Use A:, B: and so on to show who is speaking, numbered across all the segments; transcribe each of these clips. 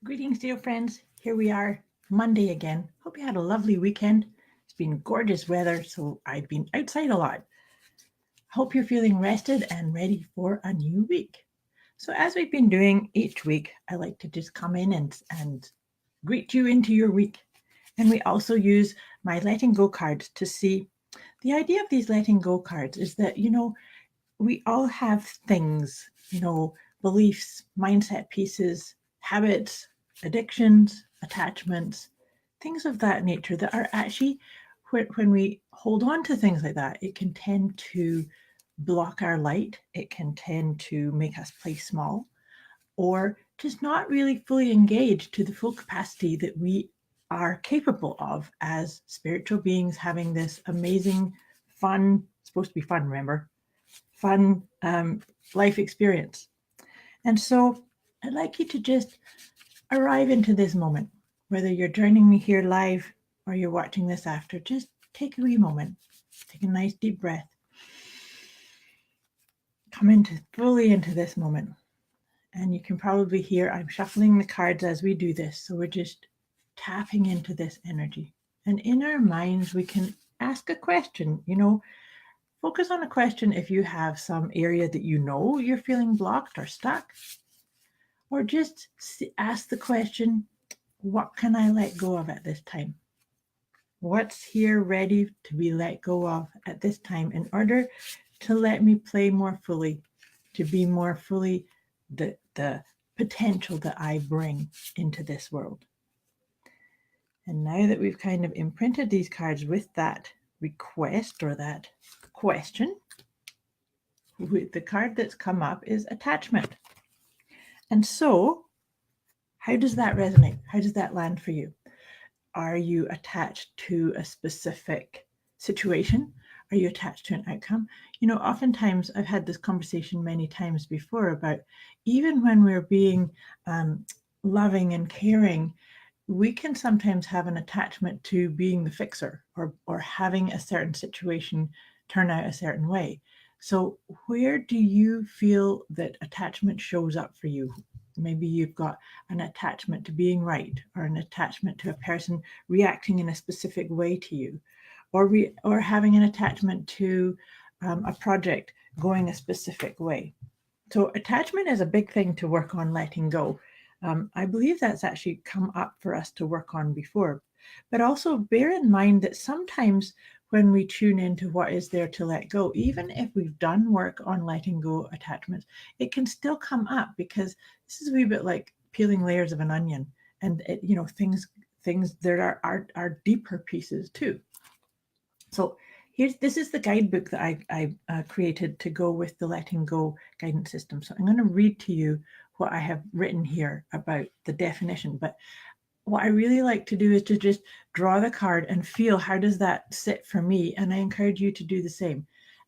A: Greetings, dear friends. Here we are, Monday again. Hope you had a lovely weekend. It's been gorgeous weather, so I've been outside a lot. Hope you're feeling rested and ready for a new week. So, as we've been doing each week, I like to just come in and greet you into your week. And we also use my letting go cards to see the idea of these letting go cards is that, we all have things, beliefs, mindset pieces, habits, addictions, attachments, things of that nature that are actually, when we hold on to things like that, it can tend to block our light. It can tend to make us play small or just not really fully engage to the full capacity that we are capable of as spiritual beings having this amazing, fun, supposed to be fun, remember, fun life experience. And so I'd like you to just arrive into this moment, whether you're joining me here live or you're watching this after. Just take a wee moment, take a nice deep breath, come into fully into this moment. And you can probably hear I'm shuffling the cards as we do this. So we're just tapping into this energy. And in our minds, we can ask a question, focus on a question if you have some area that you're feeling blocked or stuck, or just ask the question, what can I let go of at this time? What's here ready to be let go of at this time in order to let me play more fully, to be more fully the potential that I bring into this world? And now that we've kind of imprinted these cards with that request or that question, the card that's come up is attachment. And so, how does that resonate? How does that land for you? Are you attached to a specific situation? Are you attached to an outcome? Oftentimes I've had this conversation many times before about even when we're being loving and caring, we can sometimes have an attachment to being the fixer or having a certain situation turn out a certain way. So where do you feel that attachment shows up for you? Maybe you've got an attachment to being right, or an attachment to a person reacting in a specific way to you, or having an attachment to a project going a specific way. So attachment is a big thing to work on letting go. I believe that's actually come up for us to work on before. But also bear in mind that sometimes when we tune into what is there to let go, even if we've done work on letting go attachments, it can still come up because this is a wee bit like peeling layers of an onion. And things there are deeper pieces too. So this is the guidebook that I created to go with the letting go guidance system. So I'm going to read to you what I have written here about the definition. But what I really like to do is to just draw the card and feel how does that sit for me. And I encourage you to do the same.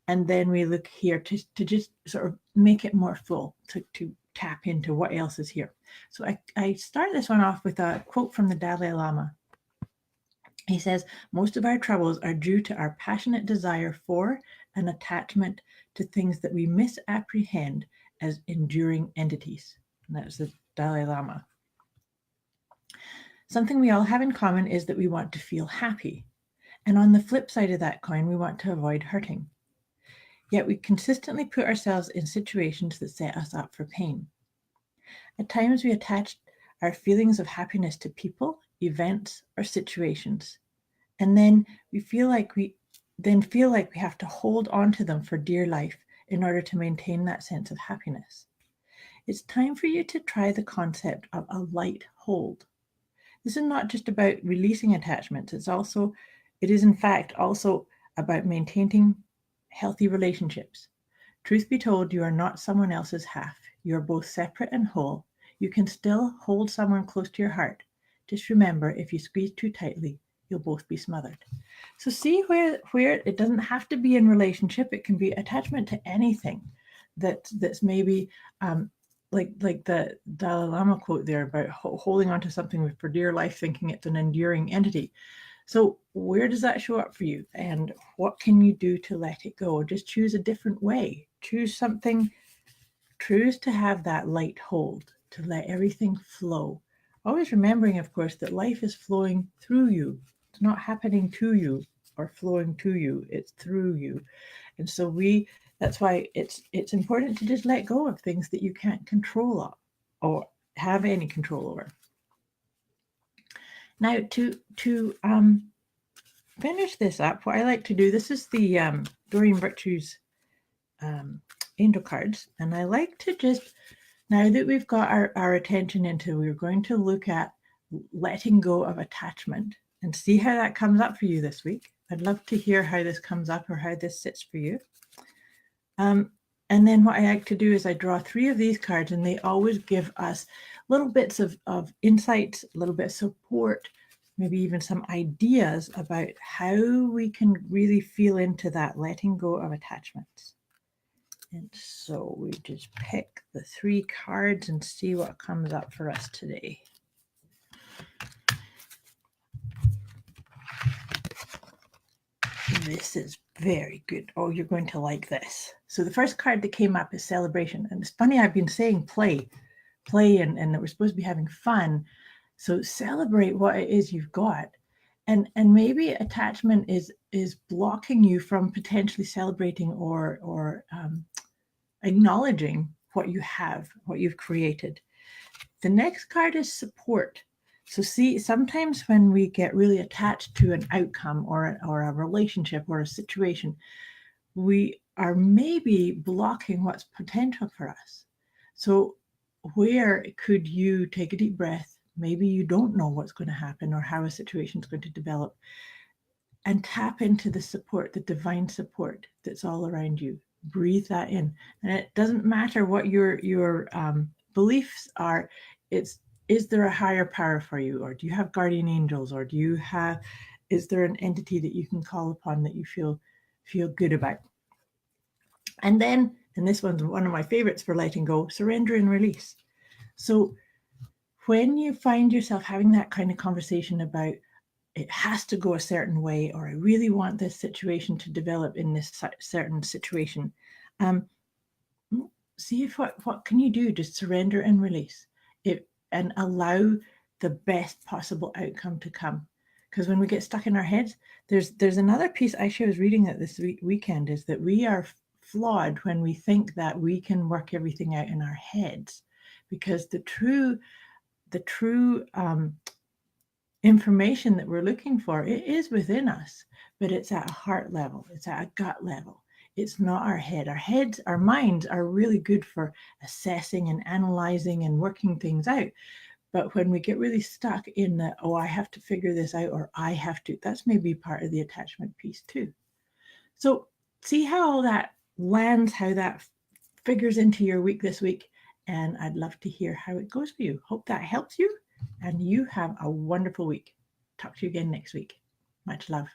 A: And then we look here to just sort of make it more full, to tap into what else is here. So I start this one off with a quote from the Dalai Lama. He says, most of our troubles are due to our passionate desire for and attachment to things that we misapprehend as enduring entities. And that's the Dalai Lama. Something we all have in common is that we want to feel happy. And on the flip side of that coin, we want to avoid hurting. Yet we consistently put ourselves in situations that set us up for pain. At times we attach our feelings of happiness to people, events, or situations. And then we feel like we have to hold on to them for dear life in order to maintain that sense of happiness. It's time for you to try the concept of a light hold. This is not just about releasing attachments. It is in fact also about maintaining healthy relationships. Truth be told, you are not someone else's half. You are both separate and whole. You can still hold someone close to your heart. Just remember, if you squeeze too tightly, you'll both be smothered. So see where it doesn't have to be in relationship. It can be attachment to anything that's maybe like the Dalai Lama quote there about holding on to something for dear life, thinking it's an enduring entity. So where does that show up for you? And what can you do to let it go? Just choose a different way. Choose something. Choose to have that light hold, to let everything flow Always remembering, of course, that life is flowing through you. It's not happening to you or flowing to you. It's through you. And so that's why it's important to just let go of things that you can't control of or have any control over. Now to finish this up, what I like to do, this is the Doreen Virtue's angel cards, and I like to just, now that we've got our attention into, we're going to look at letting go of attachment and see how that comes up for you this week. I'd love to hear how this comes up or how this sits for you. And then what I like to do is I draw 3 of these cards, and they always give us little bits of insights, a little bit of support, maybe even some ideas about how we can really feel into that letting go of attachments. And so we just pick the 3 cards and see what comes up for us today. This is very good. Oh, you're going to like this. So the first card that came up is celebration. And it's funny, I've been saying play, and that we're supposed to be having fun. So celebrate what it is you've got. And maybe attachment is blocking you from potentially celebrating or acknowledging what you have, what you've created. The next card is support. So see, sometimes when we get really attached to an outcome or a relationship or a situation, we are maybe blocking what's potential for us. So where could you take a deep breath? Maybe you don't know what's going to happen or how a situation is going to develop, and tap into the support, the divine support that's all around you. Breathe that in. And it doesn't matter what your beliefs are. Is there a higher power for you, or do you have guardian angels, or is there an entity that you can call upon that you feel good about? And then, and this one's one of my favorites for letting go, surrender and release. So when you find yourself having that kind of conversation about it has to go a certain way, or I really want this situation to develop in this certain situation, see if what can you do? Just surrender and release it and allow the best possible outcome to come. Because when we get stuck in our heads, there's another piece actually I was reading that this weekend, is that we are flawed when we think that we can work everything out in our heads, because the true information that we're looking for, it is within us, but it's at a heart level, it's at a gut level. It's not our head. Our minds are really good for assessing and analyzing and working things out. But when we get really stuck in the, oh, I have to figure this out, or I have to, that's maybe part of the attachment piece too. So see how all that lands, how that figures into your week this week. And I'd love to hear how it goes for you. Hope that helps you, and you have a wonderful week. Talk to you again next week. Much love.